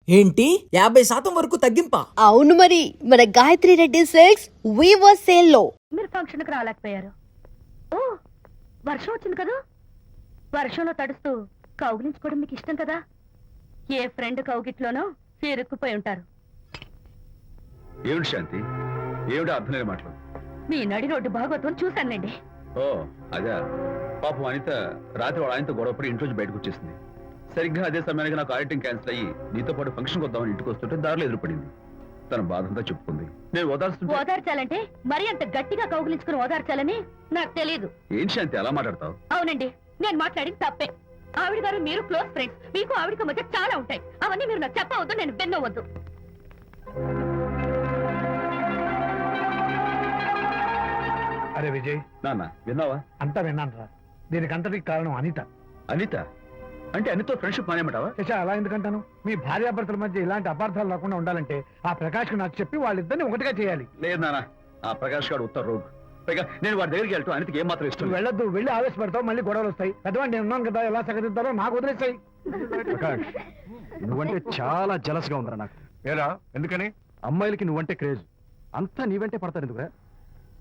ఏంటి 50% వరకు తగ్గింపా? అవును మరి, మన Gayatri Reddy silks weaver sale లో. మీరు ఫంక్షన్కి రాలేకపోయారు. ఓ వర్షం వచ్చింది కదా, వర్షంలో తడుస్తూ కౌగిలించుకోవడం మీకు ఇష్టం కదా. ఏ ఫ్రెండ్ కౌగిట్లోనో ఇరుక్కుపోయి ఉంటారు. ఏమిటి శాంతి, ఏమిటి అర్థం లేని మాటలు? మీ నడి రోడ్డు భాగవతం చూశానండి. ఓ అదే, పాపం అనిత రాత్రి వాళ్ళ ఆయనతో గొడవపడి ఇంట్లోంచి బయటకు వచ్చేసింది. సరిగ్గా అదే సమయానికి నాకు ఆడిటింగ్ క్యాన్సిల్ అయ్యి నీతో పాటు ఫంక్షన్కి వద్దామని ఇంటికి వస్తుంటే దారిలో ఎదురుపడింది. తన బాధంతా చెప్పుకుంది. నేను ఓదార్చాలంటే మరి అంత గట్టిగా కౌగిలించుకుని ఓదార్చాలని నాకు తెలియదు. ఏం శాంతి అలా మాట్లాడతావు? అవునండి, నేను మాట్లాడింది తప్పే. ఆవిడ గారు మీరు క్లోజ్ ఫ్రెండ్స్, మీకు ఆవిడకి మధ్య చాలా ఉంటాయి. అవన్నీ మీరు నాకు చెప్పవద్దు, నేను విన్నవద్దు. అరే విజయ్, నాన్న విన్నావా? అంతా విన్నాను రా. దీనికంతటికి కారణం అనిత. అనిత అంటే అనితో ఫ్రెండ్షిప్ మానేమంటావా? శశా, అలా ఎందుకంటాను? మీ భార్యాభర్తల మధ్య ఇలాంటి అపార్థాలు రాకుండా ఉండాలంటే ఆ ప్రకాష్కి నాకు చెప్పి వాళ్ళిద్దరిని ఒకటిగా చేయాలి. లేదు నాన్న, ఆ ప్రకాష్ గారు ఉత్తర రోగ్. పైగా నేను వాడి దగ్గరికి వెళ్తాను, అనితకి ఏం మాత్రం ఇష్టం. వెళ్ళొద్దు, వెళ్ళి ఆవేశపడతావు, మళ్ళీ గొడవలు వస్తాయి. పెద్దవాడు నేను ఉన్నాను కదా, ఎలా సగదిద్దారో నాకు వదిలేస్తాయి. ప్రకాష్, నువ్వంటే చాలా జలస్ గా ఉందిరా నాకు. ఏరా, ఎందుకని? అమ్మాయిలకి నువ్వంటే క్రేజ్, అంతా నీవంటే పడతారు ఎందుకురా?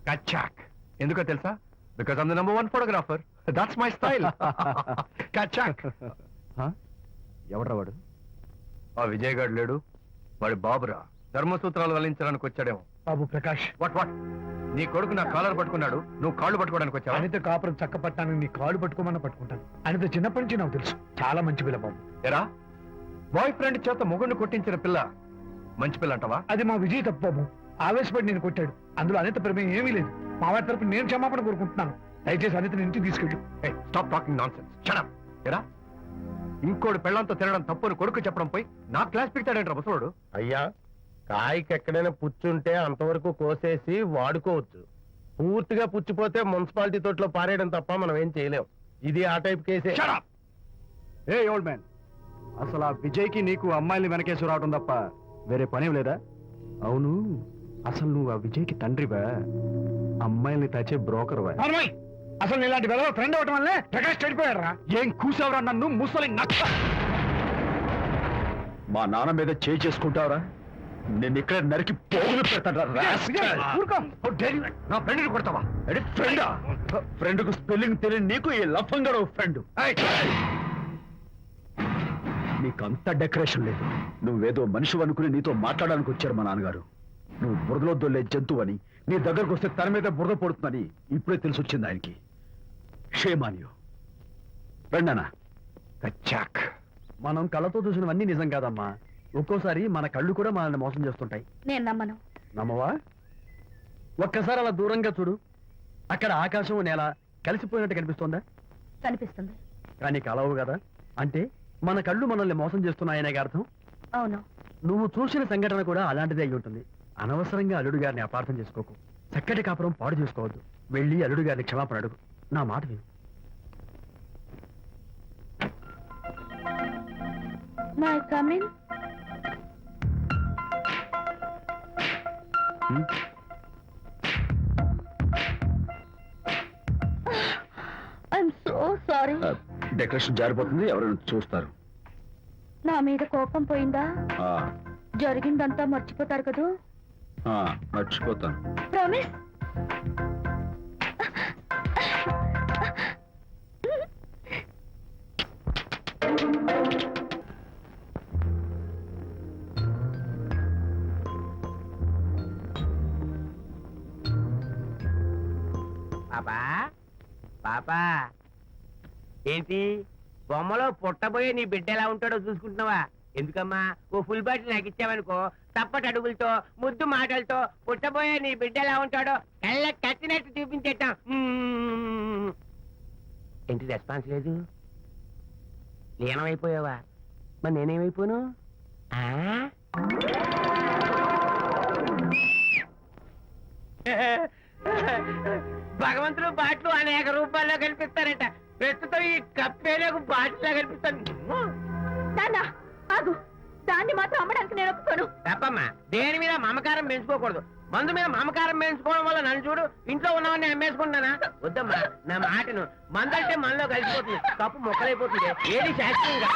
కచ్చాక్. ఎందుకో తెలుసా? Because I'm the number 1 photographer. That's my style. కచ్చాక్. ఎవడ్రా వాడు? ఆ విజయ్ గారు లేడు, వాడి బాబురా. ధర్మసూత్రాలు వల్లించడానికి వచ్చాడేమో. బాబు ప్రకాష్, వాట్ నీ కొడుకు నా కాలర్ పట్టుకున్నాడు, నువ్వు కాళ్ళు పట్టుకోవడానికి వచ్చావు. అనిత కాపురం చక్క పట్టాను, నీ కాళ్ళు పట్టుకోమన్నా పట్టుకుంటాను. అనిత చిన్నప్పటి నుంచి నాకు తెలుసు, చాలా మంచి పిల్ల బాబు. ఎరా, బాయ్ ఫ్రెండ్ చేత మొగుడిని కొట్టించిన పిల్ల మంచి పిల్ల అంటావా? అది మా విజయ్ తప్పు బాబు. ఆవేశపడి నేను కొట్టాడు, అందులో అనిత ప్రమేయం ఏమీ లేదు. మా వారి తరపు నేను క్షమాపణ కోరుకుంటున్నాను. దయచేసి అనితని ఇంటికి తీసుకెళ్ళి. Stop talking nonsense. Shut up. ఎరా, ఇంకోటి పెళ్ళంతో తినడం తప్పుని కొడుకు చెప్పడం పోయి నా క్లాస్ పెడతాడంటారు ముసలోడు. అయ్యా, కాయకి ఎక్కడైనా పుచ్చుంటే అంతవరకు కోసేసి వాడుకోవచ్చు. పూర్తిగా పుచ్చిపోతే మున్సిపాలిటీ తోటలో పారేయడం తప్ప మనం ఏం చేయలేం. ఇది ఆ టైప్ కేసే. ఏ ఓల్డ్ మ్యాన్, అసలు ఆ విజయ్కి నీకు అమ్మాయిని వెనకేసి రావడం తప్ప వేరే పనేం లేదా? అవును, అసలు నువ్వు ఆ విజయ్కి తండ్రివా, అమ్మాయిల్ని తెచ్చే బ్రోకర్వా? అసలు ఇలాంటి వెలవ ఫ్రెండ్ అవటం వల్లే ప్రకాష్ చెడిపోయాడు రా. ఏం కూసావురా నన్ను ముసలి నచ్చ? మా నాన్న మీద చేయి చేసుకుంటావరా? నేను ఇక్కడ నరికి పోగులు పెడతాను. నా ఫ్రెండ్ కొడతావా? ఫ్రెండ్ కు స్పెల్లింగ్ తెలియని నీకు ఈ లఫంగా ఫ్రెండ్. నీకంత డెకరేషన్ లేదు. నువ్వేదో మనిషి అనుకుని నీతో మాట్లాడడానికి వచ్చారు మా నాన్నగారు. నువ్వు బురదలో దొల్లే జంతువు అని, నీ దగ్గరకు వస్తే తన మీద బురద పడుతుందని ఇప్పుడే తెలిసి వచ్చింది ఆయనకి. షేమాన్యు రండనా. కచ్చాక్. మనం కళ్ళతో చూసినవన్నీ నిజం కాదమ్మా. ఒక్కోసారి మన కళ్ళు కూడా మనల్ని మోసం చేస్తుంటాయి. నేను నమ్మను. నమ్మవా? ఒక్కసారి అలా దూరంగా చూడు, అక్కడ ఆకాశం నేల కలిసిపోయినట్టు కనిపిస్తోందా? కనిపిస్తుంది. కానీ కలవు కదా, అంటే మన కళ్ళు మనల్ని మోసం చేస్తున్నాయనే అర్థం. అవును. నువ్వు చూసిన సంఘటన కూడా అలాంటిదే అయి ఉంటుంది. అనవసరంగా అల్లుడు గారిని అపార్థం చేసుకోకు. చక్కటి కాపురం పాడు చేసుకోవద్దు. వెళ్ళి అల్లుడు గారిని క్షమాపణ అడుగు. నా మాట విను. My coming. I'm so sorry. Decoration జారిపోతుంది, ఎవరైనా చూస్తారు. నా మీద కోపం పోయిందా? ఆ, జరిగిందంతా మర్చిపోతారు కదూ? ఆ, మర్చిపోతాను. ప్రామిస్. పాపా పాపా, ఏంటి బొమ్మలో పుట్టబోయే నీ బిడ్డ ఎలా ఉంటాడో చూసుకుంటున్నావా? ఎందుకమ్మా, ఓ ఫుల్ బాటిల్ నాకు ఇచ్చావనుకో, తప్పటి అడుగులతో ముద్దు మాటలతో పుట్టబోయే నీ బిడ్డ ఎలా ఉంటాడో కళ్ళ కట్టినట్టు చూపించేటాం. ఏంటి రెస్పాన్స్ లేదు? లీనమైపోయావా? మరి నేనేమైపోను? భగవంతుడు బాట్లు అనేక రూపాల్లో కనిపిస్తారట. ప్రస్తుతం ఈ కప్పే నాకు బాటిల్లా కనిపిస్తాను. ఆగు, దాన్ని మాత్రం అమ్మడానికి నేను ఒప్పుకోను. తప్పమ్మా, దేని మీద మమకారం పెంచుకోకూడదు. మందు మీద మమకారం పెంచుకోవడం వల్ల నన్ను చూడు, ఇంట్లో ఉన్నవన్నీ అమ్మేసుకుంటానా? వద్దమ్మా, నా మాటను. మందు అంటే మనలో కలిసిపోతుంది, కప్పు మొక్కలైపోతుంది. ఏది శాస్త్రీయంగా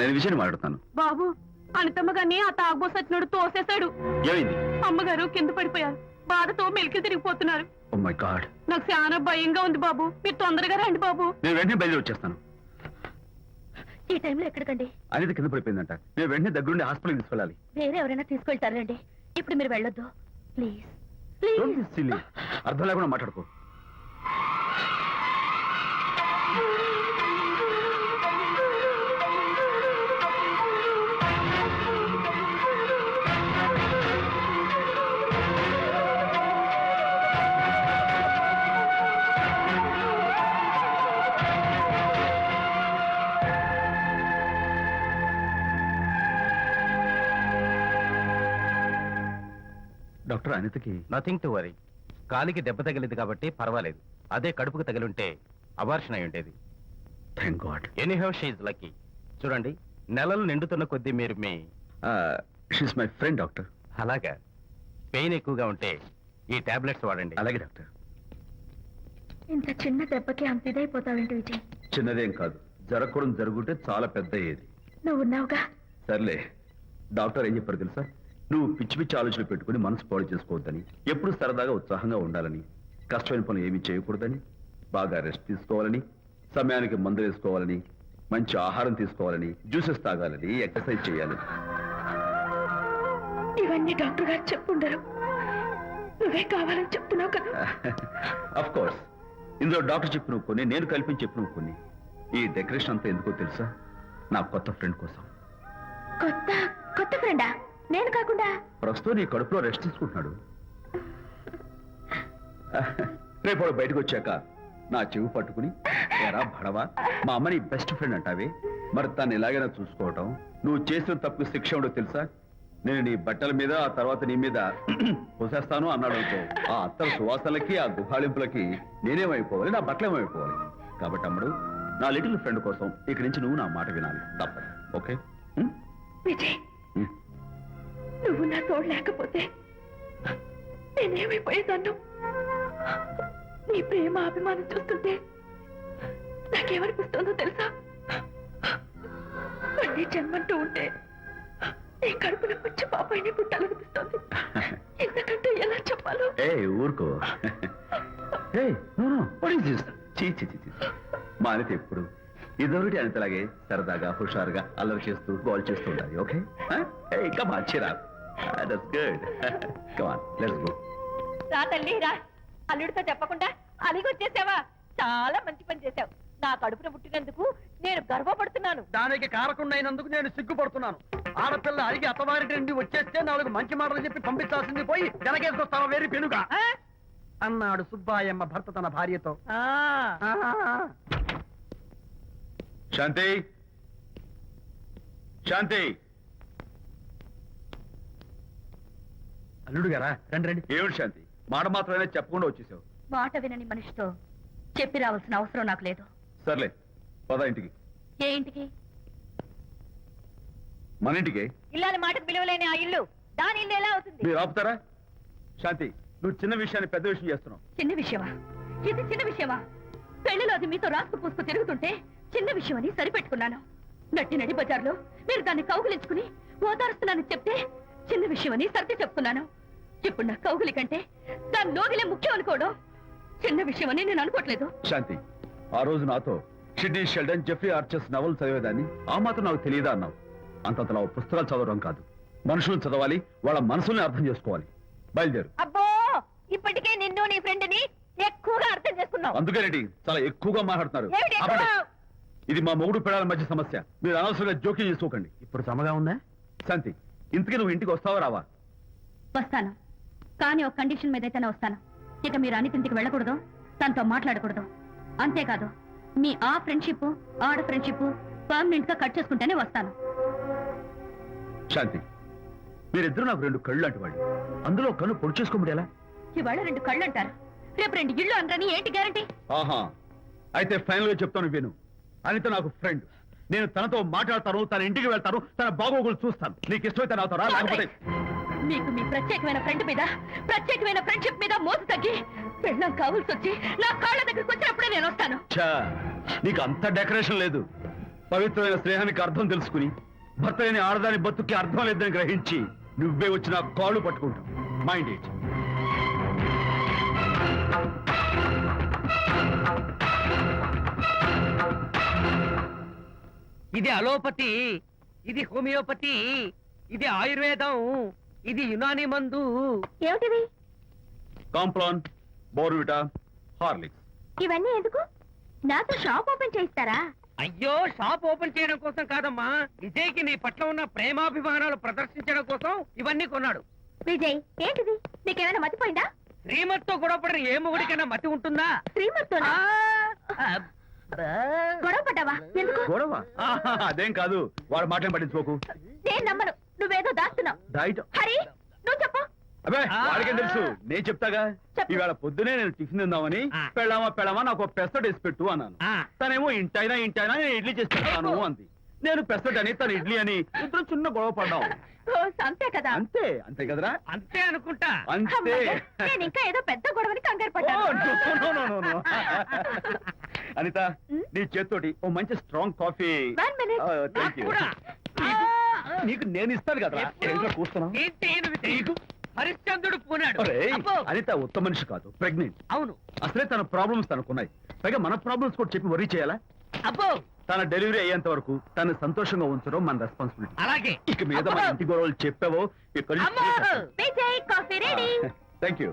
నేను విషయం మాట్లాడుతాను. బాబు అనితమ్మ గారిని ఆ తాగుబోసి వచ్చినాడు తోసేశాడు. ఏమైంది? అమ్మగారు కింద పడిపోయారు. బాధతో మెలికి తిరిగిపోతున్నారు. Oh my God. నాకు చాలా భయంగా ఉంది బాబు. మీరు తొందరగా రండి బాబు. నేను వెంటనే బయలుదేరి వచ్చేస్తాను. ఈ టైంలో ఎక్కడికండి? అనేది కింద పడిపోయిందంట. నేను వెంటనే దగ్గరుండి హాస్పిటల్కి తీసుకెళ్ళాలి. వేరే ఎవరైనా తీసుకెళ్తారండి. ఇప్పుడు మీరు వెళ్ళొద్దు ప్లీజ్. Don't be silly. అర్థం లేకుండా మాట్లాడుకో. డాక్టర్, అనితకి నథింగ్ టు వరీ. కాలికి దెబ్బ తగిలింది కాబట్టి పర్వాలేదు. అదే కడుపుకు తగిలింటే అబార్షన్ అయి ఉండేది. Thank God. Anyhow she's lucky. చూడండి, నెలలు నిండుతున్న కొద్దీ మీరు మీ షీస్ మై ఫ్రెండ్ డాక్టర్. అలాగా పెయిన్ ఎక్కువగా ఉంటే ఈ టాబ్లెట్స్ వాడండి. అలాగే డాక్టర్. ఇంత చిన్న దెబ్బకి అంత ఇదైపోతావేంటి విజయ్? చిన్నదేం కాదు, జరగకూడదు జరుగుంటే చాలా పెద్ద ఏది. నువ్వు ఉన్నావుగా. సర్లే. డాక్టర్ ఏం చెప్పారు తెలుసా? నువ్వు పిచ్చి పిచ్చి ఆలోచనలు పెట్టుకుని మనసు పాడు చేసుకోవద్దని, ఎప్పుడు సరదాగా ఉత్సాహంగా ఉండాలని, కష్టమైన పనులు ఏమీ చేయకూడదని, బాగా రెస్ట్ తీసుకోవాలని, సమయానికి మందులు వేసుకోవాలని, మంచి ఆహారం తీసుకోవాలని, జ్యూసెస్ తాగాలని, ఎక్సర్సైజ్ చేయాలని. ఇవన్నీ డాక్టర్ గారు చెప్పుండరు. నువ్వే కావాలని చెప్తున్నావు కదా. అఫ్ కోర్స్, ఇందులో డాక్టర్ చెప్పిన కొన్ని, నేను కల్పించి చెప్పిన కొన్ని. ఈ డెకరేషన్ అంతా ఎందుకో తెలుసా? నా కొత్త ఫ్రెండ్ కోసం. కొత్త కొత్త ఫ్రెండా? నేను కాకుండా? ప్రస్తుతం నీ కడుపులో రెస్ట్ తీసుకుంటున్నాడు. రేపు వాడు బయటకు వచ్చాక నా చెవి పట్టుకుని, ఎరా భడవా, మా అమ్మ నీ బెస్ట్ ఫ్రెండ్ అంటావే, మరి తను ఎలాగైనా చూసుకోవటం, నువ్వు చేసిన తప్పు శిక్ష ఉండో తెలుసా? నేను నీ బట్టల మీద, ఆ తర్వాత నీ మీద పోసేస్తాను అన్నాడు అనుకో, ఆ అత్తల సువాసనలకి, ఆ గుహాళింపులకి నేనేమైపోవాలి, నా బట్టలేమైపోవాలి. కాబట్టి అమ్మడు, నా లిటిల్ ఫ్రెండ్ కోసం ఇక్కడి నుంచి నువ్వు నా మాట వినాలి, తప్పదు. ఓకే? విజయ్, నువ్వు నా తోడు లేకపోతే నేనేమైపోయేదాన్ను. నీ ప్రేమ అభిమానం చూస్తుంటే నాకేమనిపిస్తుందో తెలుసా? మళ్ళీ జన్మంటూ ఉంటే నీ కడుపున వచ్చి పాపాయిని పుట్టాలనిపిస్తుంది. ఎందుకంటే ఎలా చెప్పాలో. ఏ ఊరుకో. మా అనిత ఎప్పుడు ఇదొకటి అనితలాగే సరదాగా, హుషారుగా, అల్లరి చేస్తూ, గోల్ చేస్తూ ఉండాలి. ఓకే? ఇంకా మంచిరా. That's good. Come on, let's go. రా తల్లి రా. అల్లుడితో చెప్పకుండా అలిగొచ్చేసావా? చాలా మంచి పని చేశావు. నా కడుపున పుట్టినందుకు నేను గర్వపడుతున్నాను. దానికి కారకుండైనందుకు నేను సిగ్గుపడుతున్నాను. ఆడపిల్ల అడిగి అత్తవారి నుండి వచ్చేస్తే 4 మంచి మాటలు చెప్పి పంపించాల్సింది పోయి వెనకేసుకొస్తావా వేరు పెనుగా అన్నాడు సుబ్బాయమ్మ భర్త తన భార్యతో. శాంతి, శాంతి. అల్లుడు గారా, రండి రండి. ఏమిటి శాంతి, మాట మాత్రమే చెప్పకుండా వచ్చేసావు? మాట వినని మనిషితో చెప్పి రావాల్సిన అవసరం నాకు లేదు. సర్లే, పద ఇంటికి. ఏ ఇంటికి? మన ఇంటికి. ఇల్లాలి మాటకు విలువలేని ఆ ఇల్లు దాని ఇల్లు ఎలా అవుతుంది? మీరు ఆపుతారా? శాంతి, నువ్వు చిన్న విషయాన్ని పెద్ద విషయం చేస్తున్నావు. చిన్న విషయమా? ఇది చిన్న విషయమా? పెళ్లిలో అది మీతో రాసుకు పూసుకు తిరుగుతుంటే చిన్న విషయం అని సరిపెట్టుకున్నాను. నడి బజార్లో మీరు దాన్ని కౌగులించుకుని ఓదారుస్తున్నానని చెప్తే చిన్న విషయం అని సర్ది చెప్తున్నాను. ఇప్పుడు నా కౌగులి కంటే దాని లోగిలే ముఖ్యం అనుకోవడం చిన్న విషయం అని నేను అనుకోవట్లేదు. శాంతి, ఆ రోజు నాతో Sidney Sheldon, Jeffrey Archer's novel చదివేదాన్ని, ఆ మాత్రం నాకు తెలియదా అన్నావు. అంతంతలా పుస్తకాలు చదవడం కాదు, మనుషులను చదవాలి, వాళ్ళ మనసుల్ని అర్థం చేసుకోవాలి. బయలుదేరు. అబ్బో, ఇప్పటికే నిన్ను నీ ఫ్రెండ్ ని ఎక్కువగా అర్థం చేసుకున్నావు. అందుకేనండి చాలా ఎక్కువగా మాట్లాడుతున్నారు. ఏమిటి ఎక్కువ? ఆపండి. ఇది మా మొగుడు పిల్లల మధ్య సమస్య, మీరు అనవసరంగా జోక్యం చేసుకోకండి. ఇప్పుడు సమగా ఉందా? శాంతి, ఇంతకీ నువ్వు ఇంటికి వస్తావా రావా? వస్తాను, కానీ ఒక కండిషన్ మీద అయితేనే వస్తాను. ఇక మీరు అనితింటికి వెళ్ళకూడదు, తనతో మాట్లాడకూడదు. అంతేకాదు, మీ ఆ ఫ్రెండ్షిప్, ఆడ ఫ్రెండ్షిప్ పర్మనెంట్ గా కట్ చేసుకుంటేనే వస్తాను. శాంతి, మీరిద్దరు నాకు 2 కళ్ళు లాంటి వాళ్ళు. అందులో కన్ను పొడి చేసుకోమడి ఎలా? ఇవాళ 2 కళ్ళు అంటారు, రేపు 2 ఇళ్ళు అంటారని ఏంటి గ్యారంటీ? ఆహా, అయితే ఫైనల్ గా చెప్తాను విను. అనిత నాకు ఫ్రెండ్. నేను తనతో మాట్లాడతాను, తన ఇంటికి వెళ్తాను, తన బాగోగులు చూస్తాను. నీకు ఇష్టమైతే నాతో రా, లేకపోతే మీకు మీ ప్రత్యేకమైన ఫ్రెండ్ మీద, ప్రత్యేకమైన ఫ్రెండ్షిప్ మీద మోసు తగ్గి పెళ్ళం కావాల్సి వచ్చి నా కాళ్ళ దగ్గరికి వచ్చినప్పుడే నేను వస్తాను. ఛా, నీకు అంత డెకరేషన్ లేదు. పవిత్రమైన స్నేహానికి అర్థం తెలుసుకుని భర్త లేని ఆడదాని బతుక్కి అర్థం లేదని గ్రహించి నువ్వే వచ్చి నా కాళ్ళు పట్టుకుంటావు. Mind it. ఇది అలోపతి, ఇది హోమియోపతి, ఇది ఆయుర్వేదం, ఇది యునాని మందు. ఏమిటివి? Complan, Bournvita, Horlicks. ఇవన్నీ ఎందుకు? నాతో షాప్ ఓపెన్ చేయిస్తారా? అయ్యో, షాప్ ఓపెన్ చేయడం కోసం కాదమ్మా, విజయ్కి నీ పట్ల ఉన్న ప్రేమాభిమానాలు ప్రదర్శించడం కోసం ఇవన్నీ కొన్నాడు. విజయ్, ఏంటిది? నీకేమైనా మతిపోయిందా? శ్రీమతితో గొడవపడిన ఏ మొగుడికైనా మతి ఉంటుందా? శ్రీమతితో గొడవ పడ్డావా? ఎందుకు? గొడవ? ఆహా, అదేం కాదు. వాడు మాటలు పట్టించుకోకు. నేను నమ్మను. నువ్వేదో దాస్తున్నావు. డైట్. హరి, నువ్వు చెప్పు. అబ్బే, వాడికేం తెలుసు, నేను చెప్తాగా. చెప్పు. ఇవాళ పొద్దునే నేను టిఫిన్ తిందామని పెళ్ళామా నాకు పెసరట్ వేసి పెట్టు అన్నాను. తనేమో ఇంటైనా నేను ఇడ్లీ చేసి పెడతాను అంది. నేను పెసరట్ అని తను ఇడ్లీ అని ఇద్దరు చిన్న గొడవ పడ్డాం. అంతే కదా? అంతే అంతే కదరా? అంతే అనుకుంటా. అంతే. అమ్మయ్య, నేను ఇంకా ఏదో పెద్ద గొడవని కంగారు పడ్డాను. No. అనిత, నీ చేత్తోటి ఓ మంచి strong coffee. 1 minute. Thank you. కూడా. నీకు నేను ఇస్తాను కదా. ఏంటో కూస్తున్నావు? ఏంటి ఈయన విజయ్? హరిశ్చంద్రుడు పూనాడు. ఒరేయ్, అబ్బో. అనిత ఉత్తమ మనిషి కాదు, ప్రెగ్నెంట్. అవును. అసలే తన ప్రాబ్లమ్స్ తనకున్నాయి. పైగా మన ప్రాబ్లమ్స్ కూడా చెప్పి వరీ చేయాలా? అబ్బో, తన డెలివరీ అయ్యేంత వరకు తను సంతోషంగా ఉంచడం మన రెస్పాన్సిబిలిటీ. అలాగే. ఇక మీద మన ఇంటి గొడవలు చెప్పావో ఇక్కడ అమ్మో. Vijay, coffee ready. Thank you.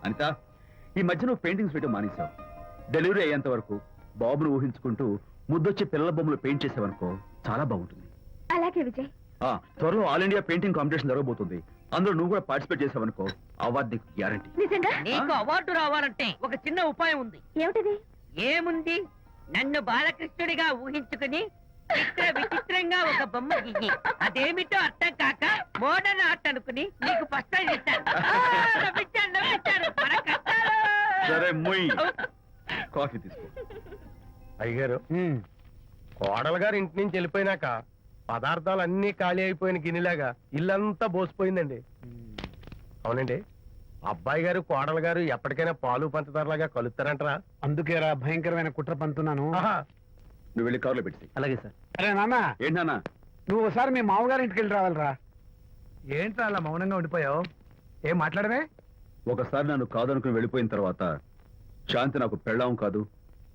Anitha, ఈ మధ్య నువ్వు పెయింటింగ్స్ వేయడం మానేశావు. డెలివరీ అయ్యేంత వరకు బాబును ఊహించుకుంటూ ముద్దొచ్చి పిల్లల బొమ్మలు పెయింట్ చేసావనుకో చాలా బాగుంటుంది. అలాగే విజయ్. త్వరలో ఆల్ ఇండియా పెయింటింగ్ కాంపిటీషన్ జరగబోతుంది. అందులో నువ్వు కూడా పార్టిసిపేట్ చేసావనుకో అవార్డు నీకు గ్యారంటీ. నిజంగా? నీకు అవార్డు రావాలంటే ఒక చిన్న ఉపాయం ఉంది. ఏమిటిది? ఏముంది? నన్ను బాలకృష్ణుడిగా ఊహించుకుని విచిత్రంగా ఒక బొమ్మ గీయి. అదేమిటో అర్థం కాక మోడర్న్ ఆర్ట్ అనుకుని నీకు ఫస్ట్ ప్రైజ్ ఇస్తాను. నవ్వించాను. మన కష్టాలు. సరే మొయ్, కాఫీ తీసుకో. అయ్యగారు, కోడలు గారు ఇంటి నుంచి వెళ్ళిపోయినాక పదార్థాలు అన్ని ఖాళీ అయిపోయిన గిన్నెలాగా ఇల్లంతా బోసిపోయిందండి. అవునండి, అబ్బాయి గారు కోడలు గారు ఎప్పటికైనా పాలు పంచదారలాగా కలుస్తారంటరా? అందుకేరా భయంకరమైన కుట్ర పంతున్నాను. నువ్వు వెళ్ళి కారులో పెట్టి. అలాగే సార్. అరే నాన్న, ఏంటన్నా? నువ్వు ఒకసారి మీ మామగారి ఇంటికి వెళ్ళి రావాలిరా. ఏంట్రా అలా మౌనంగా ఉండిపోయావు? ఏం మాట్లాడమే? ఒకసారి నన్ను కాదనుకుని వెళ్ళిపోయిన తర్వాత శాంతి నాకు పెళ్ళాం కాదు,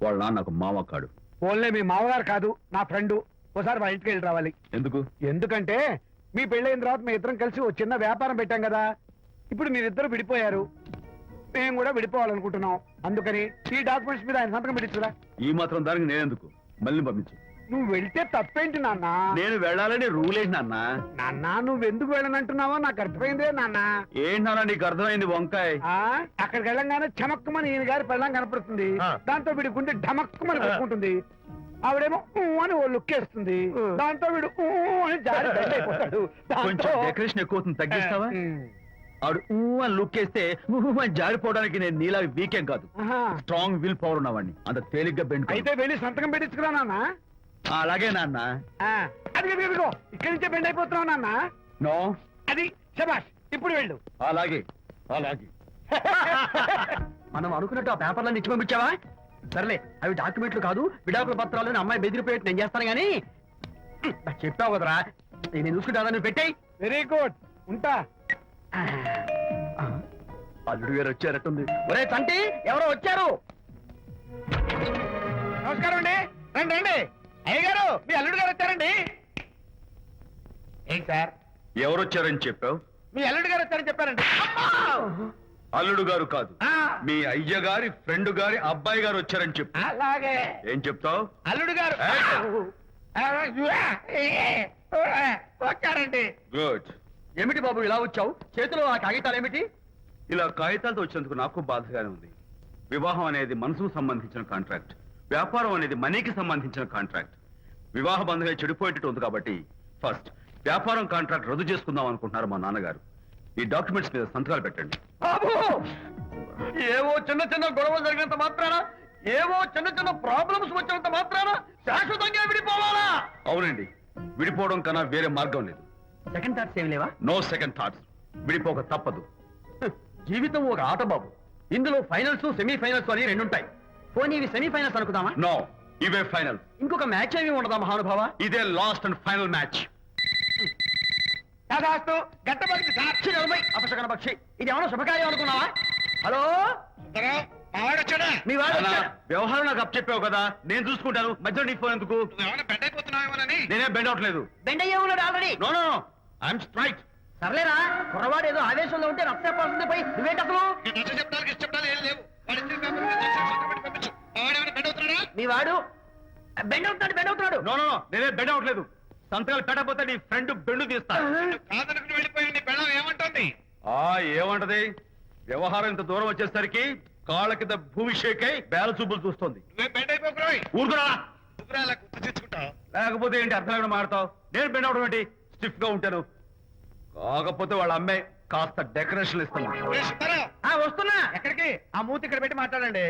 వాళ్ళ నాన్న నాకు మామ కాడు. ఓన్లే మీ మామగారు కాదు, నా ఫ్రెండ్. ఒకసారి మా ఇంటికి వెళ్ళి రావాలి. ఎందుకు? ఎందుకంటే మీ పెళ్ళైన తర్వాత మీ ఇద్దరం కలిసి ఓ చిన్న వ్యాపారం పెట్టాం కదా. ఇప్పుడు మీరిద్దరు విడిపోయారు, మేము కూడా విడిపోవాలనుకుంటున్నాం. అందుకని ఈ డాక్యుమెంట్స్ మీద ఆయన సంతకం పెట్టించురా. ఈ మాత్రం దానికి నేనెందుకు? మళ్ళీ పంపించు. నువ్వు వెళ్తే తప్పేంటి నాన్న? నేను వెళ్ళాలని రూల్ ఏంటి నాన్న? నాన్న, నువ్వు ఎందుకు వెళ్ళనంటున్నావో నాకు అర్థమైందే నాన్న. ఏంటి నాన్న నీకు అర్థమైంది వంకాయ? అక్కడికి వెళ్ళంగానే చమక్కుమని ఈయన గారి పెళ్ళం కనపడుతుంది. దాంతో వీడి గుండె ఢమక్కుమని కొట్టుకుంటుంది. ఆవిడేమో ఊ అని ఓ లుక్ వేస్తుంది. దాంతో వీడు ఊ అని జారి బెడ్ అయిపోతాడు. కొంచెం డెకరేషన్ ఎక్కువ అవుతుంది, తగ్గిస్తావా? ఆవిడ ఊ అని లుక్ వేస్తే ఊ అని జారిపోవడానికి నేను నీలా వీకేం కాదు, స్ట్రాంగ్ విల్ పవర్ ఉన్నవాడిని. అంత తేలిగ్గా బెండ్ అయితే వెళ్ళి సంతకం పెట్టించుకురా నాన్న. అలాగే నాన్న. అది ఇదిగో ఇక్కడి నుంచే బెండ్ అయిపోతున్నావు నాన్న. నో, అది శబాష్, ఇప్పుడు వెళ్ళు. అలాగే అలాగే. మనం అనుకున్నట్టు ఆ పేపర్లను ఇచ్చి పంపించావా? సర్లే, అవి డాక్యుమెంట్లు కాదు, విడాకుల పత్రాలు. అమ్మాయి బెదిరిపోయేట్టు నేను చేస్తాను గానీ చెప్పావు కదరా, నేను చూసుకుంటా. నువ్వు పెట్టాయి. వెరీ గుడ్, ఉంటా. అల్లుడు గారు వచ్చారట్టుంది. ఒరే తంటి, ఎవరో వచ్చారు. నమస్కారం అండి. రండి రండి. అయ్య గారు, మీ అల్లుడు గారు వచ్చారండి. ఏంటి సార్? ఎవరు వచ్చారని చెప్పావు? మీ అల్లుడు గారు వచ్చారని చెప్పారండి. అల్లుడు గారు కాదు, మీ అయ్య గారి ఫ్రెండ్ గారి అబ్బాయి గారు వచ్చారని చెప్పు. అలాగే. ఏం చెప్తావు? అల్లుడు గారు వచ్చారండి. గుడ్. ఏమిటి బాబు ఇలా వచ్చావు? చేతిలో ఆ కాగితాలు ఏమిటి? ఇలా కాగితాలతో వచ్చినందుకు నాకు బాధగానే ఉంది. వివాహం అనేది మనసుకు సంబంధించిన కాంట్రాక్ట్, వ్యాపారం అనేది మనీకి సంబంధించిన కాంట్రాక్ట్. వివాహ బంధంగా చెడిపోయేటట్టు ఉంది కాబట్టి ఫస్ట్ వ్యాపారం కాంట్రాక్ట్ రద్దు చేసుకుందాం అనుకుంటున్నారు మా నాన్నగారు. ఈ డాక్యుమెంట్స్ మీద సంతకాలు పెట్టండి. బాబు, ఏవో చిన్న చిన్న గొడవలు జరిగినంత మాత్రాన, ఏవో చిన్న చిన్న ప్రాబ్లమ్స్ వచ్చినంత మాత్రాన శాశ్వతంగా విడిపోవాలా? అవునండి, విడిపోవడం కన్నా వేరే మార్గం లేదు. సెకండ్ థాట్స్ ఏమి లేవా? No second thoughts. విడిపోక తప్పదు. జీవితం ఒక ఆట బాబు. ఇందులో ఫైనల్స్, సెమీఫైనల్స్ అని రెండుంటాయి. పోనీ ఇవి సెమీఫైనల్స్ అనుకుందామా? నో, ఇవే ఫైనల్. ఇంకొక మ్యాచ్ ఏమి ఉండదా మహానుభావ? ఇదే లాస్ట్ అండ్ ఫైనల్ మ్యాచ్. కాదాస్తు గట్టబడి సాక్షి నలభై అపశకన పక్షి. ఇది ఏమైనా శుభకార్యం అనుకున్నావా? హలో, మావాడొచ్చాడా? మీ వాడు అన్నా, వచ్చాడా? వ్యవహారం నాకు అప్ చెప్పావు కదా, నేను చూసుకుంటాను. మధ్యలో నీ ఫోన్ ఎందుకు? ఏమైనా బెడ్ అయిపోతున్నావేమోనని. నేనే బెండ్ అవట్లేదు. బెండ్ అయ్యే ఉన్నాడు already. No no no, I'm straight. సర్లేరా, కుర్రవాడు ఏదో ఆవేశంలో ఉంటే రక్త చెప్పాల్సింది పోయి నువ్వేంటి అసలు? నచ్చ చెప్తానికి ఇష్టపడాలి ఏం లేవు. వాడి ఇచ్చిన పేపర్ మీద నచ్చ సంతకం పెట్టి పంపించు. మావాడేమైనా బెడ్ అవుతున్నాడా? మీ వాడు బెండ్ అవుతున్నాడు. నో నో నో, నేనే బెండ్ అవట్లేదు. సంతకాలు పెట్టకపోతే నీ ఫ్రెండ్ బెండు తీస్తా. కాదనుకుని వెళ్ళిపోయి నీ పెళ్ళం ఏమంటుంది? ఏమంటది? వ్యవహారం ఇంత దూరం వచ్చేసరికి కాళ్ళ కింద భూమి షేక్ అయి బేల చూపులు చూస్తుంది. నువ్వే బెడ్ అయిపోకురాయి. ఊరుకురా. నువ్వురా అలా గుర్తు తెచ్చుకుంటావు. లేకపోతే ఏంటి అర్థం లేకుండా మాడతావు? నేను బెండ్ అవడం ఏంటి? స్టిఫ్ గా ఉంటాను. కాకపోతే వాళ్ళ అమ్మాయి కాస్త డెకరేషన్ ఇస్తాను. ఏ సుబ్బారావు, వస్తున్నా. ఎక్కడికి? ఆ మూతి ఇక్కడ పెట్టి మాట్లాడండి.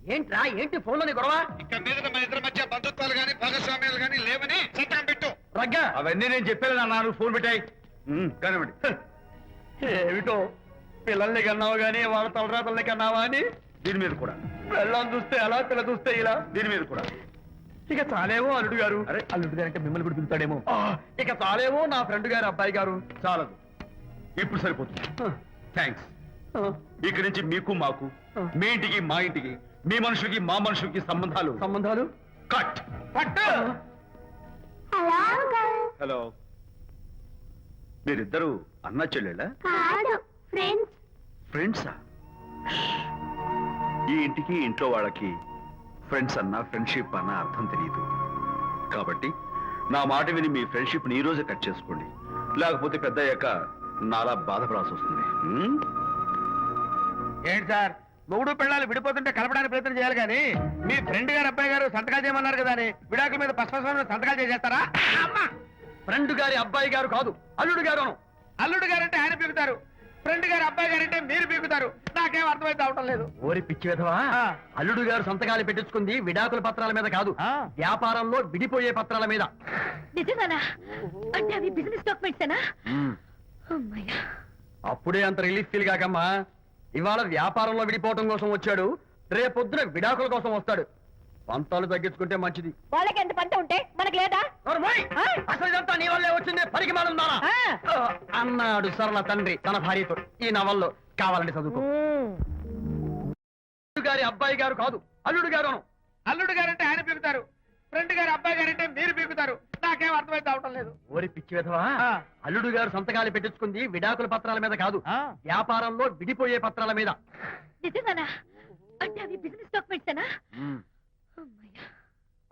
ఏంట్రా ఏంటి ఫోన్ లోని గొడవ? ఇక మీద మన ఇద్దరి మధ్య బంధుత్వాలు గాని భాగస్వామ్యాలు గాని లేవని సంతకం పెట్టు. రగ్గా అవన్నీ నేను చెప్పాను నాన్న, ఫోన్ పెట్టాయి. కానివ్వండి. ఏమిటో పిల్లల్ని కన్నావు గానీ వాళ్ళ తలరాతల్ని కన్నావా అని దీని మీద కూడా. పిల్లల్ని చూస్తే అలా, పిల్ల చూస్తే ఇలా, దీని మీద కూడా. ఇక చాలేమో అల్లుడు గారు. అరే, అల్లుడు గారు అంటే మిమ్మల్ని కూడా పిలుతాడేమో. ఇక చాలేమో నా ఫ్రెండ్ గారు అబ్బాయి గారు. చాలదు, ఇప్పుడు సరిపోతుంది. థ్యాంక్స్. ఇక్కడి నుంచి మీకు మాకు, మీ ఇంటికి మా ఇంటికి, మీ మనుషులకి మా మనుషులకి సంబంధాలు కట్. పట్టు. హలో, మీరిద్దరు అన్నా చెల్లెళ్ళా? ఫ్రెండ్సా? ఈ ఇంటికి ఇంట్లో వాళ్ళకి ఫ్రెండ్స్ అన్నా ఫ్రెండ్షిప్ అన్నా అర్థం తెలియదు. కాబట్టి నా మాట విని మీ ఫ్రెండ్షిప్ ని ఈ రోజే కట్ చేసుకోండి. లేకపోతే పెద్ద అయ్యాక నాలా బాధపడాల్సి వస్తుంది. ఏంటి సార్, మొగుడు పిల్లలు విడిపోతుంటే కలపడానికి ప్రయత్నం చేయాలి కానీ మీ ఫ్రెండ్ గారు అబ్బాయి గారు సంతకాలు చేయమన్నారు కదా అని విడాకుల మీద పశ్చిమ సంతకాలు చేసేస్తారా? ఫ్రెండ్ గారి అబ్బాయి గారు కాదు, అల్లుడు గారు. అల్లుడు గారంటే ఆయన పీకుతారు, ఫ్రెండ్ గారు అబ్బాయి గారంటే మీరు పీకుతారు. నాకేం అర్థమైతే అవటం లేదు. ఓరి పిచ్చి విధవా, అల్లుడు గారు సంతకాలు పెట్టించుకుంది విడాకుల పత్రాల మీద కాదు, వ్యాపారంలో విడిపోయే పత్రాల మీద. నిజంగానా? అంటే అవి బిజినెస్ డాక్యుమెంట్సేనా? అమ్మయ్యా. అప్పుడే అంత రిలీఫ్ ఫీల్ కాకమ్మా. ఇవాళ వ్యాపారంలో విడిపోవటం కోసం వచ్చాడు, రేపొద్దున విడాకుల కోసం వస్తాడు. పంతాలు తగ్గించుకుంటే మంచిది. వాళ్ళకి ఎంత పంట ఉంటే మనకి లేదా? అసలు ఇదంతా నీ వల్లే వచ్చింది, పరికి మాలుందానా అన్నాడు సరళ తండ్రి తన భార్యతో. ఈ నవల్లో కావాలంటే చదువుకో. గారి అబ్బాయి గారు కాదు, అల్లుడు గారు. అల్లుడు గారంటే ఆయన పీకుతారు, ఫ్రెండ్ గారు అబ్బాయి గారంటే మీరు పీకుతారు. నాకేం అర్థమైతే అవటం లేదు. ఓరి పిచ్చి విధవా, అల్లుడు గారు సంతకాలు పెట్టించుకుంది విడాకుల పత్రాల మీద కాదు, వ్యాపారంలో విడిపోయే పత్రాల మీద. నిజంగానా? అంటే అవి బిజినెస్ డాక్యుమెంట్సేనా? అమ్మయ్యా.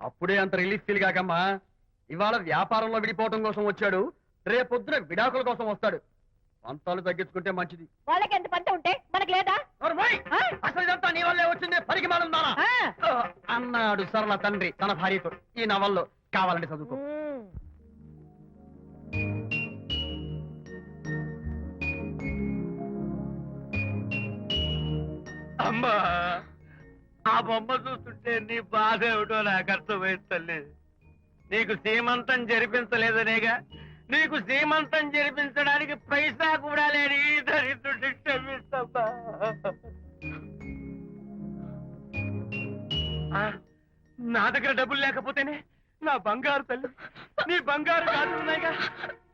అప్పుడే అంత రిలీఫ్ ఫీల్ కాకమ్మా. ఇవాళ వ్యాపారంలో విడిపోవటం కోసం వచ్చాడు, రేపొద్దున విడాకుల కోసం వస్తాడు. పంతాలు తగ్గించుకుంటే మంచిది. వాళ్ళకి ఎంత పంట ఉంటే మనకి లేదా? అసలు ఇదంతా నీ వల్లే వచ్చింది, పరికి మాలుందానా అన్నాడు సరళ తండ్రి తన భార్యతో. ఈ నవల్లో కావాలంటే చదువుకో. అమ్మా, ఆ బొమ్మ చూస్తుంటే నీ బాధ ఏమిటో నాకు అర్థమైంది తల్లి. నీకు సీమంతం జరిపించలేదనేగా, నీకు సీమంతం జరిపించడానికి పైసా కూడా లేని ఈ దరిద్రుడిని క్షమిస్తమ్మా. నా దగ్గర డబ్బులు లేకపోతేనే నా బంగారు తల్లి, నీ బంగారు కాదున్నాయిగా,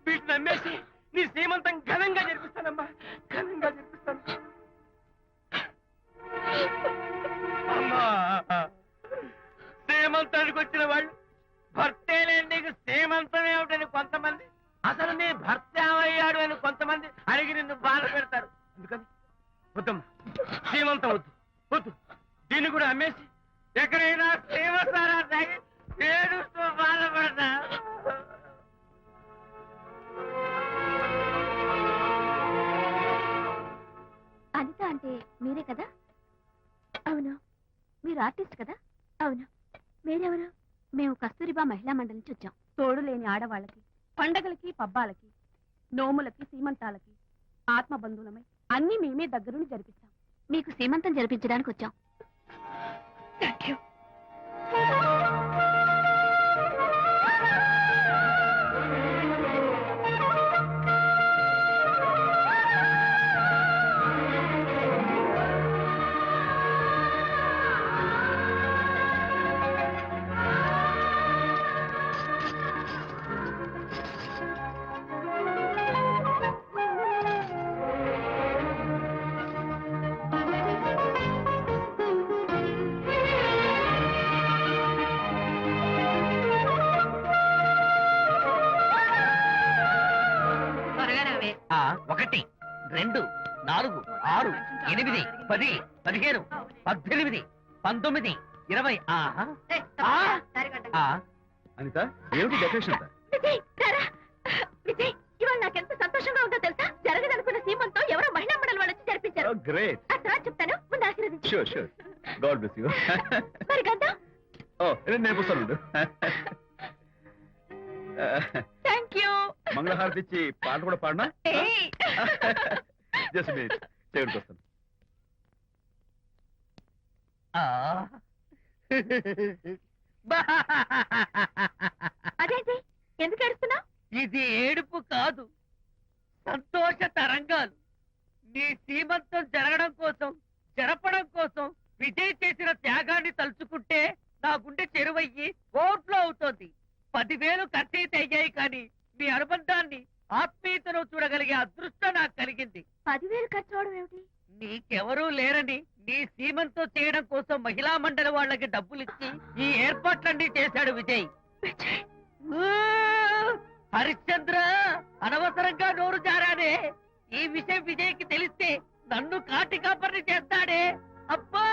వీటిని నమ్మేసి నీ సీమంతం ఘనంగా జరిపిస్తానమ్మా, ఘనంగా జరిపిస్తాను. అమ్మా, సీమంతానికి వచ్చిన వాళ్ళు భర్తే లేని నీకు సీమంతం ఏమిటని కొంతమంది, అసలు నీ భర్త ఏమయ్యాడు అని కొంతమంది అడిగి నిన్ను బాధ పెడతారు. అందుకని వద్దమ్మా, సీమంతం వద్దు వద్దు. దీన్ని కూడా అమ్మేసి ఎక్కడైనా సీమసారా తాగి ఏడుస్తూ బాధపడతా. అనిత అంటే మీరే కదా? అవును. మీరు ఆర్టిస్ట్ కదా? అవును. మీరెవరు? మేము కస్తూరిబా మహిళా మండలి నుంచి వచ్చాం. తోడు లేని ఆడవాళ్ళకి, పండగలకి, పబ్బాలకి, నోములకి, సీమంతాలకి ఆత్మ బంధువులమై అన్ని మేమే దగ్గరుండి జరిపిస్తాం. మీకు సీమంతం జరిపించడానికి వచ్చాం. Thank you. 2, 4, 6, 8, 10, 15, 18, 19, 20. ఆహా. ఆ, అనిత ఏమిటి డెకరేషన్ అంతా? విజయ్ రారా. విజయ్ ఇవాళ నాకెంత సంతోషంగా ఉందో తెలుసా? జరగదనుకున్న సీమంతో ఎవరో మహిళా మండలి వాళ్ళు వచ్చి జరిపించారు. గ్రేట్. ఆ తర్వాత చెప్తాను, ముందు ఆశీర్వదించు. Sure sure. God bless you. మరి గంధం. ఓ నేను వస్తాను. Thank you. మంగళహారతి ఇచ్చి పాట కూడా పాడనా? జస్ట్ మినిట్ చేయడానికి వస్తాను. ఆ. అదేంటి ఎందుకు ఏడుస్తున్నావు? ఇది ఏడుపు కాదు, సంతోష తరంగాలు. నీ సీమంతం జరపడం కోసం విజయ్ చేసిన త్యాగాన్ని తలుచుకుంటే నా గుండె చెరువయ్యి కోట్లో అవుతోంది. 10,000 ఖర్చయితే అయ్యాయి, కానీ మీ అనుబంధాన్ని ఆత్మీయతను చూడగలిగే అదృష్టం నాకు కలిగింది. 10,000 ఖర్చు అవడం ఏమిటి? నీకెవరూ లేరని నీ సీమంతో చేయడం కోసం మహిళా మండలి వాళ్ళకి డబ్బులిచ్చి ఈ ఏర్పాట్లన్నీ చేశాడు విజయ్. ఊ! హరిశ్చంద్ర, అనవసరంగా నోరు జారానే. ఈ విషయం విజయ్కి తెలిస్తే నన్ను కాటి కాపర్ని చేస్తాడే. అబ్బా!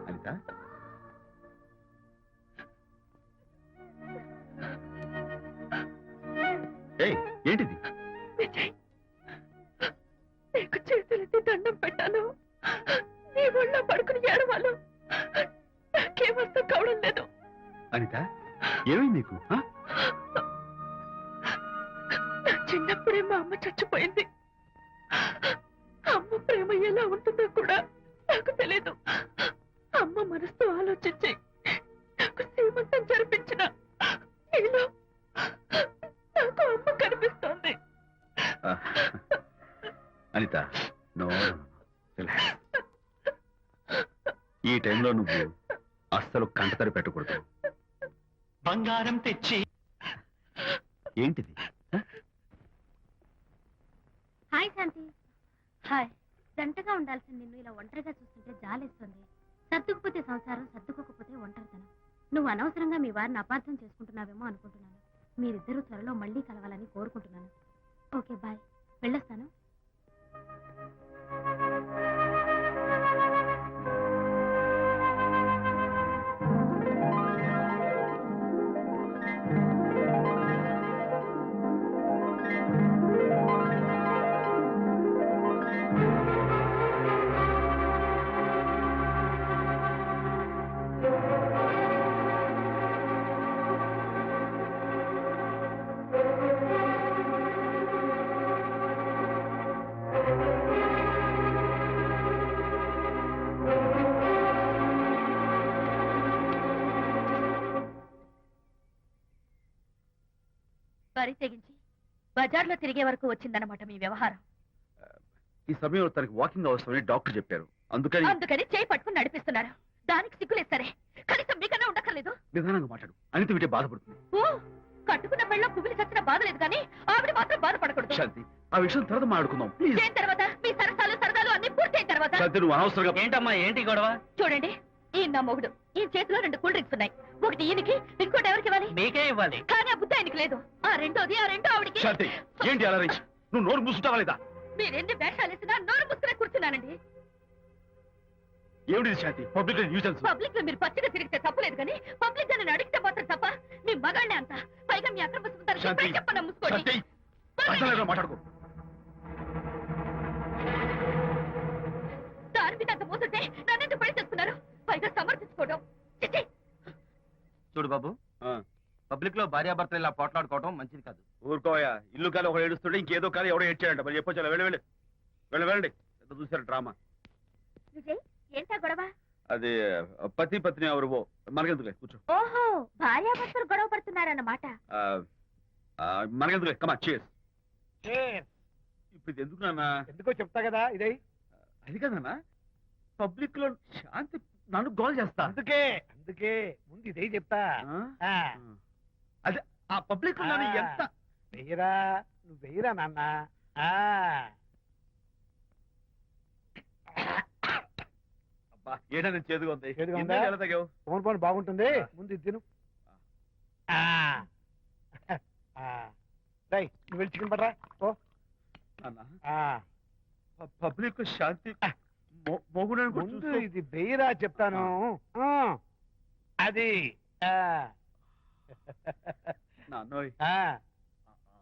అనిత ఏయ్ ఏంటిది? విజయ్ నీకు చేతులెత్తి దండం పెట్టాను. నీ ఒళ్ళో పడుకుని ఏడవాలు. నాకేమర్థం కావడం లేదు. అనిత ఏమైంది నీకు? ఆ? నా చిన్నప్పుడే మా అమ్మ చచ్చిపోయింది. అమ్మ ప్రేమ ఎలా ఉంటుందో కూడా నాకు తెలీదు. అమ్మ మనసుతో ఆలోచించి నాకు శ్రీమంతం జరిపించిన నీలో నాకు అమ్మ కనిపిస్తోంది. ఆ. అనిత నో, ఈ టైంలో నువ్వు అస్సలు కంటతడి పెట్టకూడదు. బంగారం తెచ్చి. ఏంటిది? హాయ్ శాంతి. హాయ్. జంటగా ఉండాల్సిన నిన్ను ఇలా ఒంటరిగా చూస్తుంటే జాలేస్తుంది. సర్దుకుపోతే సంసారం, సర్దుకోకపోతే ఒంటరితనం. నువ్వు అనవసరంగా మీ వారిని అపార్థం చేసుకుంటున్నావేమో అనుకుంటున్నాను. మీరిద్దరూ త్వరలో మళ్ళీ కలవాలని కోరుకుంటున్నాను. ఓకే బాయ్, వెళ్ళొస్తాను. వరి తెగించి బజార్లో తిరిగే వరకు వచ్చిందన్నమాట మీ వ్యవహారం. ఈ సమయంలో తనకి వాకింగ్ అవసరమని డాక్టర్ చెప్పారు. అందుకని చేయి పట్టుకుని నడిపిస్తున్నారు. దానికి సిగ్గులేదు సరే, కనీసం మీకన్నా ఉండక్కర్లేదు. నిదానంగా మాట్లాడు. అనిత వింటే బాధపడుతుంది. ఓ, కట్టుకున్న పెళ్ళలో కుమిలి చచ్చిన బాధ లేదు కానీ ఆవిడ మాత్రం బాధపడకూడదు. శాంతి, ఆ విషయం తర్వాత మాట్లాడుకుందాం ప్లీజ్. చేయిన తర్వాత మీ సరదాలు అన్ని పూర్తయిన తర్వాత. శాంతి, నువ్వు అనవసరంగా. ఏంటమ్మా ఏంటి గొడవ? చూడండి, ఈయన నా మొగుడు. ఈ చేతిలో 2 కూల్ డ్రింక్స్ ఉన్నాయి. ఒకటి ఈయనకి, ఇంకోటి ఎవరికి ఇవ్వాలి? మీకే ఇవ్వాలి. కానీ ఆ బుద్ధి ఆయనకి లేదు. ఆ రెండో ఆవిడకి. శాంతి, ఏంటి అలా రేయ్? నువ్వు నోరు మూసుకుంటావా లేదా? మీరెన్ని వేషాలు వేసినా నోరు ముసుకునే కూర్చున్నానండి. ఏమిటి శాంతి? Public nuisance. పబ్లిక్ లో మీరు పచ్చిగా తిరిగితే తప్పలేదు కానీ పబ్లిక్ గా నేను అడిగితే మాత్రం తప్ప. మీ మగాళ్ళే అంత. పైగా మీ అక్రమ శాంతి, చెప్పన ముసుకోండి. శాంతి, అసలు ఏదో మాట్లాడుకో. దాని మీద అంత మోసంటే నన్నెందుకు పెళ్లి చేసుకున్నారు? పైగా సమర్థించుకోవడం. చిచ్చి. చూడు బాబు, ఆ, పబ్లిక్ లో భార్యాభర్తలు ఇలా పోట్లాడుకోవడం మంచిది కాదు. ఊరుకోయా. ఇల్లు కాలి ఒకడు ఏడుస్తుంటే ఇంకేదో కాలి ఎవడో ఏడ్చాడంట. మరి చెప్పొచ్చు. వెళ్ళండి. చూసారు డ్రామా. విజయ్, ఏంటా గొడవ? అది పతి పత్ని ఎవరు మనకెందుకులే, కూర్చో. ఓహో, భార్యాభర్తలు గొడవ పడుతున్నారన్నమాట. మనకెందుకులే, కమా చేస్. ఇప్పుడు ఇది ఎందుకు నాన్న? ఎందుకో చెప్తా కదా ఇదే. అది కదన్నా, పబ్లిక్ లో శాంతి నన్ను గోల్ చేస్తా. అందుకే ముందు ఇదే చెప్తా. ఆ? అదే ఆ పబ్లిక్ లో నన్ను ఎంత వెయ్యరా, నువ్వు వెయ్యరా నాన్న. అబ్బా, ఏంటో నేను చేదుగా ఉంది. చేదుగా ఉందా? ఎందుకు ఎలా తాగావు? ఫోన్ బాగుంటుంది. ముందు ఇది తిను. నువ్వు వెళ్ళి చికెన్ పట్టరా ఓ పబ్లిక్ శాంతి మొగుడని ముందు ఇది బెయ్యరా చెప్తాను అది నాన్నోయ్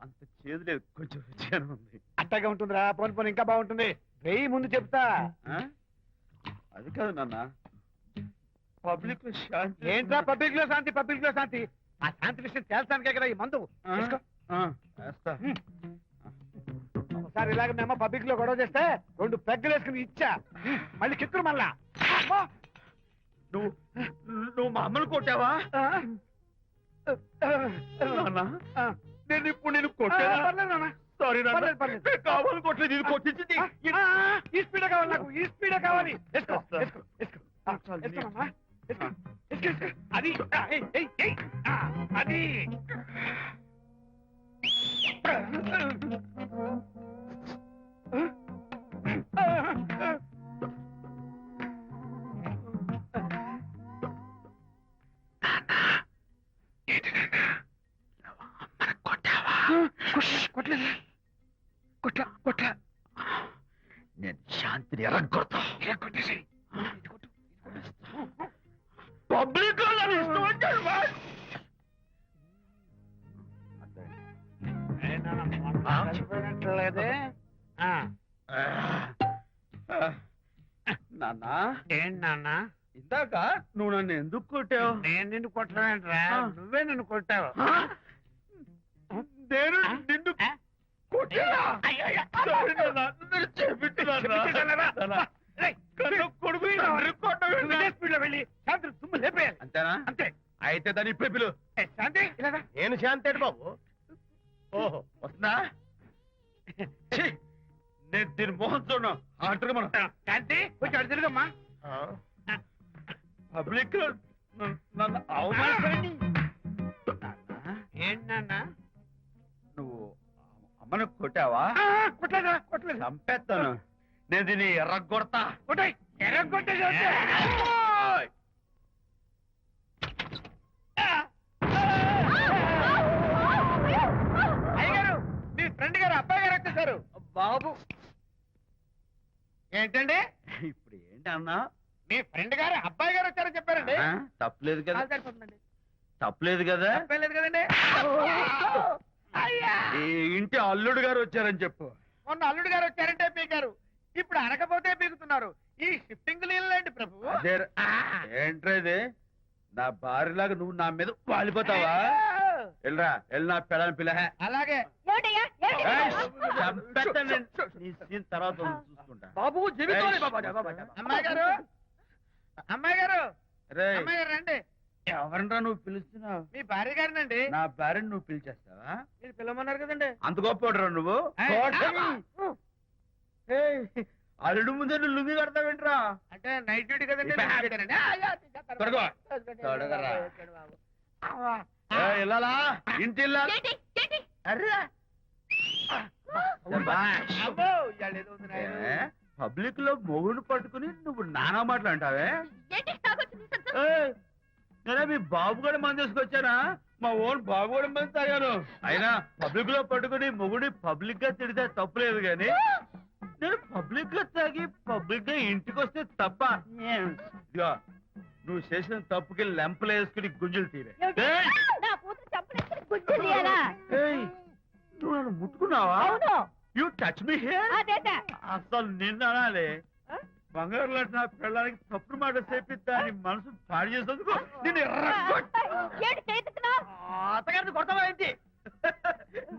అంత చేదు లేదు, కొంచెం రుచిగానే ఉంది. అట్టగా ఉంటుందిరా, పోను పోను ఇంకా బాగుంటుంది. వెయ్యి ముందు చెప్తా. అది కాదు నాన్న, పబ్లిక్ శాంతి. ఏంట్రా పబ్లిక్ లో శాంతి, పబ్లిక్ లో శాంతి? ఆ శాంతి విషయం తేల్చానికే కదా ఈ మందు. ఒకసారి ఇలాగ మేము పబ్లిక్ లో గొడవ చేస్తే 2 పెగ్గలు వేసుకుని ఇచ్చా, మళ్ళీ కిక్కురు మళ్ళా. నువ్వు మా అమ్మను కొట్టావా? నేను ఇప్పుడు నేను కొట్టాను. సారీ కావాలి కొట్టలేదు, ఇది కొట్టించింది. ఈ స్పీడ్ కావాలి నాకు, ఈ స్పీడ్ కావాలి. అది అది కొట్టలేదు, కొట్ల నేను శాంతిని ఎరగొడతా. కొట్టేసి పబ్లిక్ లేదే నాన్న. ఏంటి నాన్న? ఇందాక నువ్వు నన్ను ఎందుకు కొట్టావు? నేను నిన్ను కొట్టలేంట్రా, నువ్వే నన్ను కొట్టావు. నేను నిన్ను అంతేనా? అంతే. అయితే దాని ఇప్పుడే పిలు. శాంతి నేను శాంతేడు బాబు. ఓహో వస్తుందా? ఛీ, నేను దీని మోహన్ చూడను. ఆంటగా మనం శాంతి కొంచెం అటు తిరుగమ్మా. పబ్లిక్ నన్ను అవమానించండి. ఏంటన్నా నువ్వు అమ్మను కొట్టావా? కొట్టలేదా? కొట్టలేదు. చంపేస్తాను నేను, దీన్ని ఎర్రగొడతా. కొట్టాయి, ఎర్రగొట్టే అయ్యగారు, మీ ఫ్రెండ్ గారు అబ్బాయి గారు వచ్చేసారు. బాబు ఏంటండి ఇప్పుడు ఏంటి అన్నా? మీ ఫ్రెండ్ గారు అబ్బాయి గారు వచ్చారని చెప్పారండి. తప్పలేదు కదా? సరిపోతుందండి. తప్పలేదు కదా? తప్పలేదు కదండి. ఈ ఇంటి అల్లుడు గారు వచ్చారని చెప్పు. మొన్న అల్లుడు గారు వచ్చారంటే పీకారు, ఇప్పుడు అనకపోతే పీకుతున్నారు. ఈ షిఫ్టింగ్ లీలండి ప్రభు. అదే ఏంట్రా ఇది? నా భార్యలాగా నువ్వు నా మీద వాలిపోతావా? వెళ్ళరా, వెళ్ళి నా పిల్లని పిల్ల. అలాగే తర్వాత చూసుకుంటా. బాబు జీవితం. అమ్మాయి గారు, అమ్మాయి గారు, రే అమ్మాయి గారు రండి. ఎవరంటా నువ్వు పిలుస్తున్నావు? మీ భార్య గారినండి. నా భార్యను నువ్వు పిలిచేస్తావా? మీరు పిల్లమన్నారు కదండి. అంత గొప్ప నువ్వు? అల్లుడు ముందే నువ్వు లుంగి కడతావేంట్రా? అంటే నైట్ డ్యూటీ కదండి. తొడగో. తొడగరా. వెళ్ళాలా? ఇంటి వెళ్ళాలా? పబ్లిక్ లో మొగుడు పట్టుకుని నువ్వు నానా మాటలు అంటావే? నేనే మీ బాబు కూడా మంది తీసుకొచ్చానా? మా ఓన్ బాబు కూడా మంది తాగాను. అయినా పబ్లిక్ లో పట్టుకుని మొగుడి పబ్లిక్ గా తిడితే తప్పులేదు గాని, నేను పబ్లిక్ గా తాగి పబ్లిక్ గా ఇంటికి వస్తే తప్ప. ఇదిగో నువ్వు చేసిన తప్పుకి లెంపలు వేసుకుని గుంజులు తీరే. నువ్వు నన్ను ముట్టుకున్నావా? You touch me here. అసలు నిన్న అనాలి. బంగారు లాంటి నా పిల్లలకి తప్పుడు మాట చేపిద్దా అని మనసు పాడు చేసేందుకు నేను అత్తగారిని కొడతావా ఏంటి?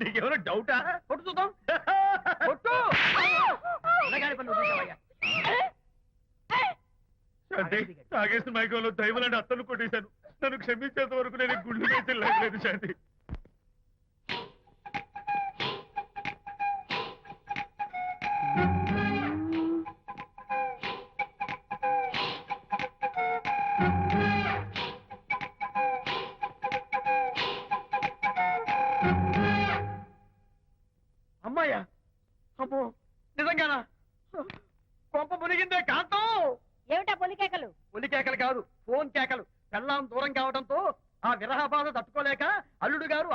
నీకేమైనా డౌటా? కొట్టు చూద్దాం. కొట్టు. తాగేసిన మైకంలో దైవలాంటి అత్తను కొట్టేశాను. నన్ను క్షమించేంత వరకు నేను గుళ్ళు వేసి లేదు శాంతి. అమ్మాయ్యా, అమ్మో నిజంగానా? కొంప మునిగిందే కాంతం. ఏమిటా పొలికేకలు? పులి కేకలు కాదు, ఫోన్ కేకలు. పెళ్ళాం దూరం కావడంతో ఆ విరహ బాధ తట్టుకోలేక అల్లుడు గారు